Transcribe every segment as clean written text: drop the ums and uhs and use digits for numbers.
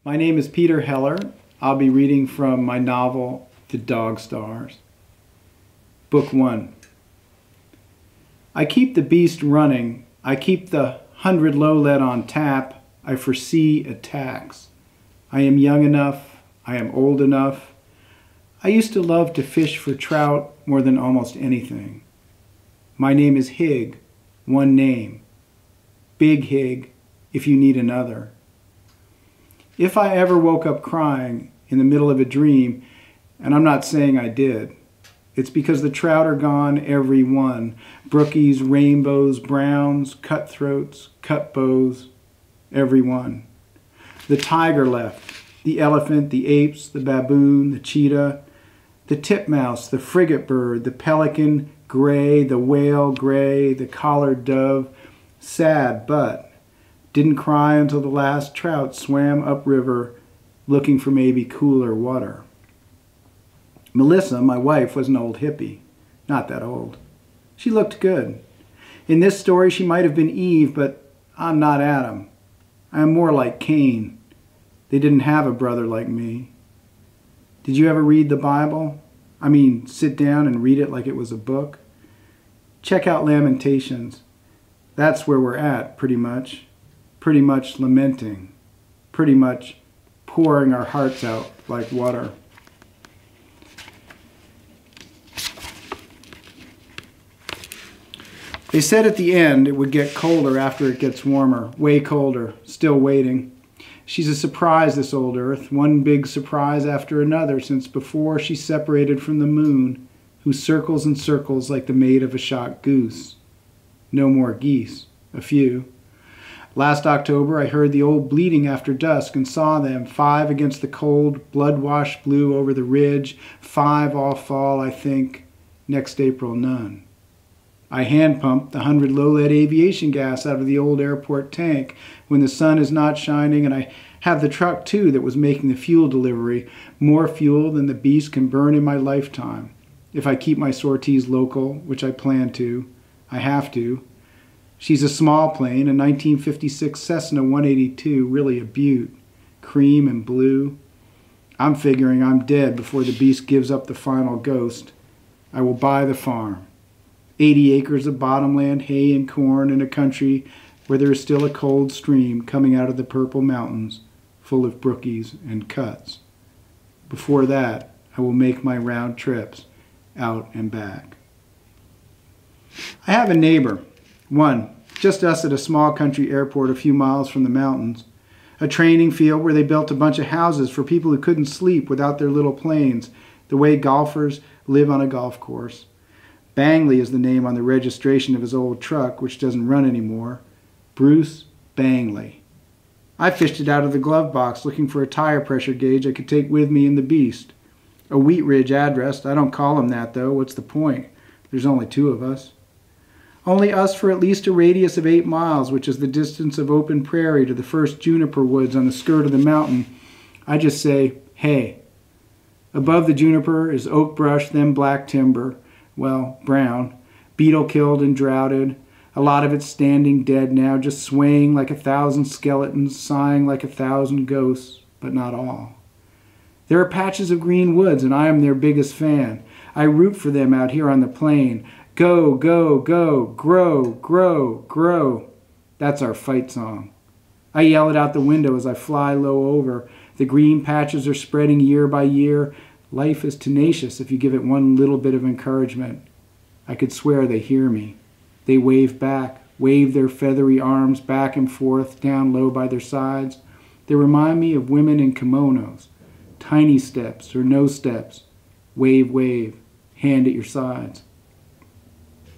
My name is Peter Heller. I'll be reading from my novel, The Dog Stars. Book 1. I keep the beast running. I keep the 100 low lead on tap. I foresee attacks. I am young enough. I am old enough. I used to love to fish for trout more than almost anything. My name is Hig, one name. Big Hig, if you need another. If I ever woke up crying in the middle of a dream, and I'm not saying I did, it's because the trout are gone, every one. Brookies, rainbows, browns, cutthroats, cutbows, every one. The tiger left, the elephant, the apes, the baboon, the cheetah, the titmouse, the frigate bird, the pelican, gray, the whale, gray, the collared dove, sad, but didn't cry until the last trout swam upriver looking for maybe cooler water. Melissa, my wife, was an old hippie. Not that old. She looked good. In this story, she might have been Eve, but I'm not Adam. I am more like Cain. They didn't have a brother like me. Did you ever read the Bible? I mean, sit down and read it like it was a book? Check out Lamentations. That's where we're at, pretty much. Pretty much lamenting. Pretty much pouring our hearts out like water. They said at the end it would get colder after it gets warmer. Way colder. Still waiting. She's a surprise, this old Earth. One big surprise after another since before she separated from the moon, who circles and circles like the mate of a shot goose. No more geese. A few. Last October I heard the old bleating after dusk and saw them, 5 against the cold, blood-washed blue over the ridge, 5 all fall, I think. Next April, none. I hand-pumped the 100 low-lead aviation gas out of the old airport tank when the sun is not shining, and I have the truck, too, that was making the fuel delivery, more fuel than the beast can burn in my lifetime. If I keep my sorties local, which I plan to, I have to. She's a small plane, a 1956 Cessna 182, really a beaut. Cream and blue. I'm figuring I'm dead before the beast gives up the final ghost. I will buy the farm. 80 acres of bottomland, hay and corn in a country where there is still a cold stream coming out of the purple mountains, full of brookies and cuts. Before that, I will make my round trips out and back. I have a neighbor. One, just us at a small country airport a few miles from the mountains. A training field where they built a bunch of houses for people who couldn't sleep without their little planes, the way golfers live on a golf course. Bangley is the name on the registration of his old truck, which doesn't run anymore. Bruce Bangley. I fished it out of the glove box looking for a tire pressure gauge I could take with me in the beast. A Wheat Ridge address. I don't call him that, though. What's the point? There's only 2 of us. Only us for at least a radius of 8 miles, which is the distance of open prairie to the first juniper woods on the skirt of the mountain. I just say, hey. Above the juniper is oak brush, then black timber. Well, brown. Beetle killed and droughted. A lot of it standing dead now, just swaying like 1,000 skeletons, sighing like 1,000 ghosts, but not all. There are patches of green woods, and I am their biggest fan. I root for them out here on the plain. Go, go, go, grow, grow, grow. That's our fight song. I yell it out the window as I fly low over. The green patches are spreading year by year. Life is tenacious if you give it one little bit of encouragement. I could swear they hear me. They wave back, wave their feathery arms back and forth down low by their sides. They remind me of women in kimonos. Tiny steps or no steps. Wave, wave, hand at your sides.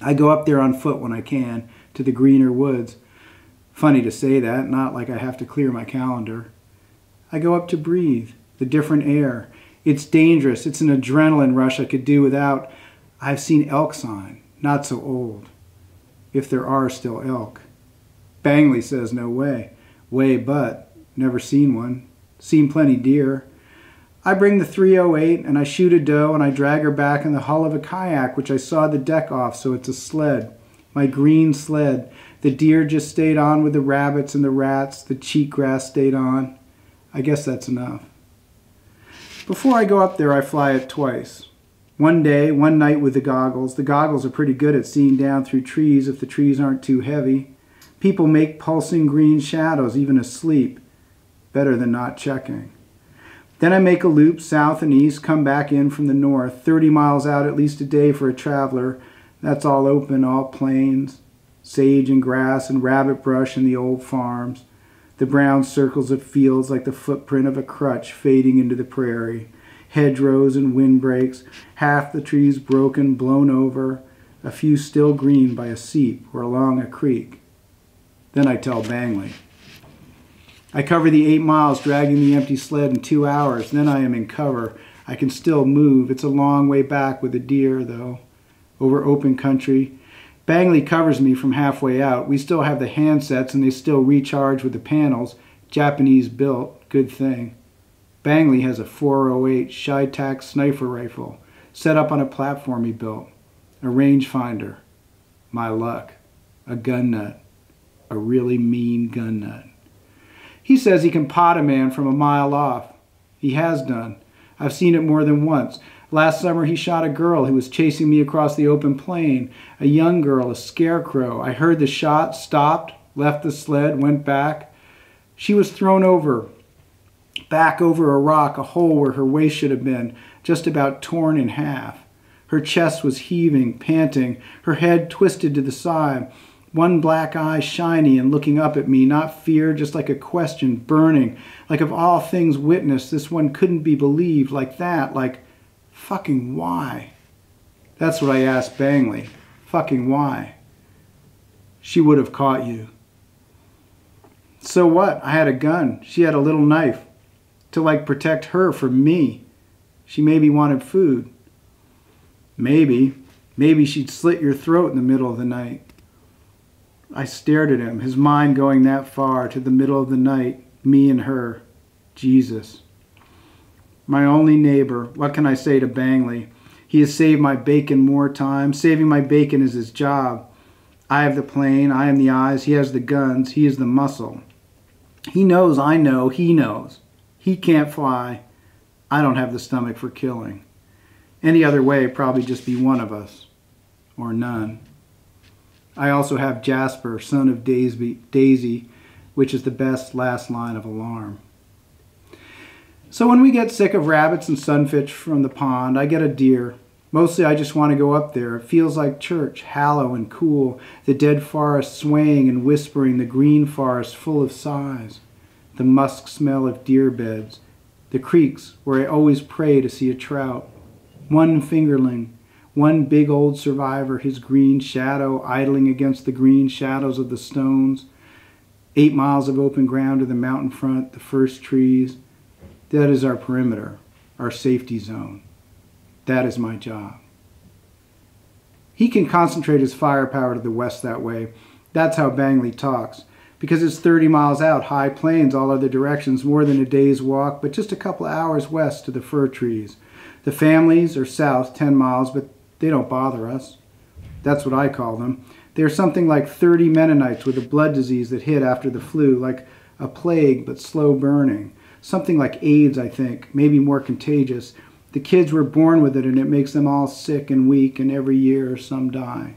I go up there on foot when I can, to the greener woods. Funny to say that, not like I have to clear my calendar. I go up to breathe, the different air. It's dangerous. It's an adrenaline rush I could do without. I've seen elk sign, not so old. If there are still elk. Bangley says no way. Way but, never seen one. Seen plenty deer. I bring the 308 and I shoot a doe and I drag her back in the hull of a kayak which I sawed the deck off so it's a sled. My green sled. The deer just stayed on with the rabbits and the rats. The cheatgrass stayed on. I guess that's enough. Before I go up there, I fly it twice. One day, one night with the goggles. The goggles are pretty good at seeing down through trees if the trees aren't too heavy. People make pulsing green shadows even asleep. Better than not checking. Then I make a loop south and east, come back in from the north, 30 miles out at least a day for a traveler. That's all open, all plains, sage and grass and rabbit brush in the old farms. The brown circles of fields like the footprint of a crutch fading into the prairie. Hedgerows and windbreaks, half the trees broken, blown over, a few still green by a seep or along a creek. Then I tell Bangley. I cover the 8 miles dragging the empty sled in 2 hours. Then I am in cover. I can still move. It's a long way back with a deer, though, over open country. Bangley covers me from halfway out. We still have the handsets and they still recharge with the panels. Japanese built. Good thing. Bangley has a 408 Shi-Tak sniper rifle set up on a platform he built. A rangefinder. My luck. A gun nut. A really mean gun nut. He says he can pot a man from a mile off. He has done. I've seen it more than once. Last summer he shot a girl who was chasing me across the open plain. A young girl, a scarecrow. I heard the shot, stopped, left the sled, went back. She was thrown over, back over a rock, a hole where her waist should have been, just about torn in half. Her chest was heaving, panting, her head twisted to the side. One black eye shiny and looking up at me, not fear, just like a question, burning, like of all things witnessed, this one couldn't be believed, like that, like, fucking why? That's what I asked Bangley. Fucking why? She would have caught you. So what? I had a gun. She had a little knife. To, like, protect her from me. She maybe wanted food. Maybe. Maybe she'd slit your throat in the middle of the night. I stared at him, his mind going that far, to the middle of the night, me and her, Jesus. My only neighbor, what can I say to Bangley? He has saved my bacon more times. Saving my bacon is his job. I have the plane, I am the eyes, he has the guns, he is the muscle. He knows, I know, he knows. He can't fly. I don't have the stomach for killing. Any other way, probably just be one of us, or none. I also have Jaspar, son of Daisy, which is the best last line of alarm. So when we get sick of rabbits and sunfish from the pond, I get a deer. Mostly I just want to go up there. It feels like church, hollow and cool, the dead forest swaying and whispering, the green forest full of sighs, the musk smell of deer beds, the creeks where I always pray to see a trout, one fingerling, one big old survivor, his green shadow idling against the green shadows of the stones. 8 miles of open ground to the mountain front, the first trees. That is our perimeter, our safety zone. That is my job. He can concentrate his firepower to the west that way. That's how Bangley talks. Because it's 30 miles out, high plains all other directions, more than a day's walk, but just a couple of hours west to the fir trees. The families are south 10 miles, but they don't bother us. That's what I call them. They're something like 30 Mennonites with a blood disease that hit after the flu, like a plague but slow burning. Something like AIDS, I think, maybe more contagious. The kids were born with it and it makes them all sick and weak, and every year some die.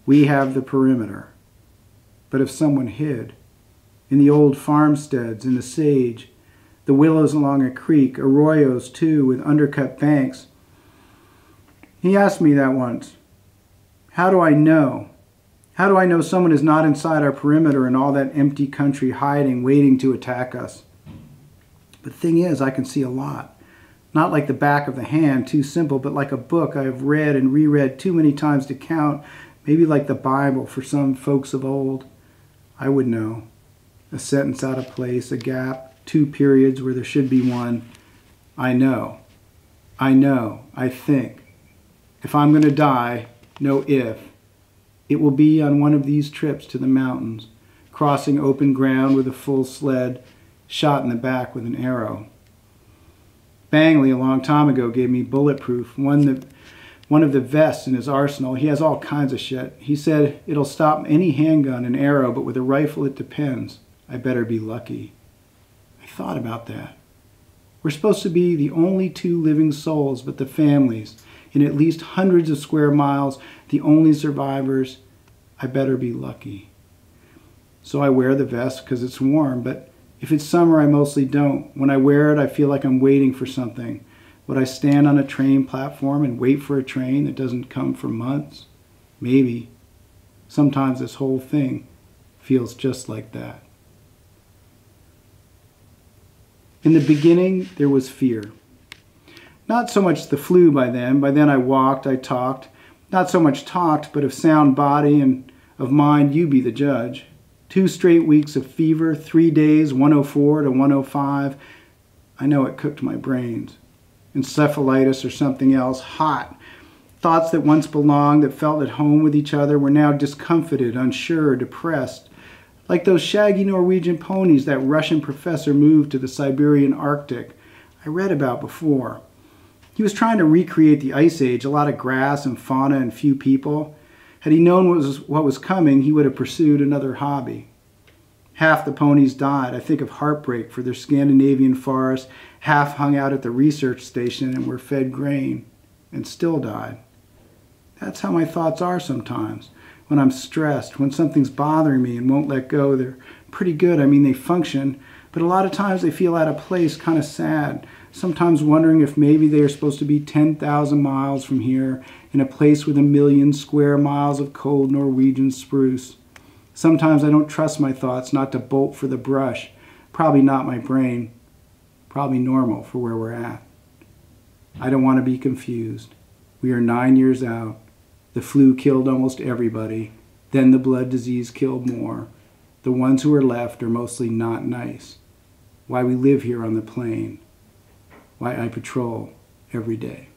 We have the perimeter. But if someone hid, in the old farmsteads, in the sage, the willows along a creek, arroyos too, with undercut banks. He asked me that once. How do I know? How do I know someone is not inside our perimeter in all that empty country hiding, waiting to attack us? The thing is, I can see a lot. Not like the back of the hand, too simple, but like a book I have read and reread too many times to count, maybe like the Bible for some folks of old. I would know. A sentence out of place, a gap, 2 periods where there should be one. I know. I know. I think. If I'm going to die, no if. It will be on one of these trips to the mountains, crossing open ground with a full sled, shot in the back with an arrow. Bangley, a long time ago, gave me bulletproof, one of the vests in his arsenal. He has all kinds of shit. He said it'll stop any handgun and arrow, but with a rifle it depends. I better be lucky. I I thought about that. We're supposed to be the only two living souls, but the families, in at least hundreds of square miles, the only survivors. I better be lucky. So I wear the vest because it's warm, but if it's summer, I mostly don't. When I wear it, I feel like I'm waiting for something. Would I stand on a train platform and wait for a train that doesn't come for months? Maybe. Sometimes this whole thing feels just like that. In the beginning, there was fear. Not so much the flu by then. By then I walked, I talked. Not so much talked, but of sound body and of mind, you be the judge. 2 straight weeks of fever, 3 days, 104 to 105. I know it cooked my brains. Encephalitis or something else, hot. Thoughts that once belonged, that felt at home with each other, were now discomfited, unsure, depressed. Like those shaggy Norwegian ponies that Russian professor moved to the Siberian Arctic I read about before. He was trying to recreate the Ice Age, a lot of grass and fauna and few people. Had he known what was coming, he would have pursued another hobby. Half the ponies died, I think of heartbreak for their Scandinavian forests, half hung out at the research station and were fed grain, and still died. That's how my thoughts are sometimes. When I'm stressed, when something's bothering me and won't let go, they're pretty good. I mean, they function, but a lot of times they feel out of place, kind of sad. Sometimes wondering if maybe they are supposed to be 10,000 miles from here in a place with 1,000,000 square miles of cold Norwegian spruce. Sometimes I don't trust my thoughts not to bolt for the brush. Probably not my brain. Probably normal for where we're at. I don't want to be confused. We are 9 years out. The flu killed almost everybody. Then the blood disease killed more. The ones who are left are mostly not nice. Why we live here on the plain. Why I patrol every day.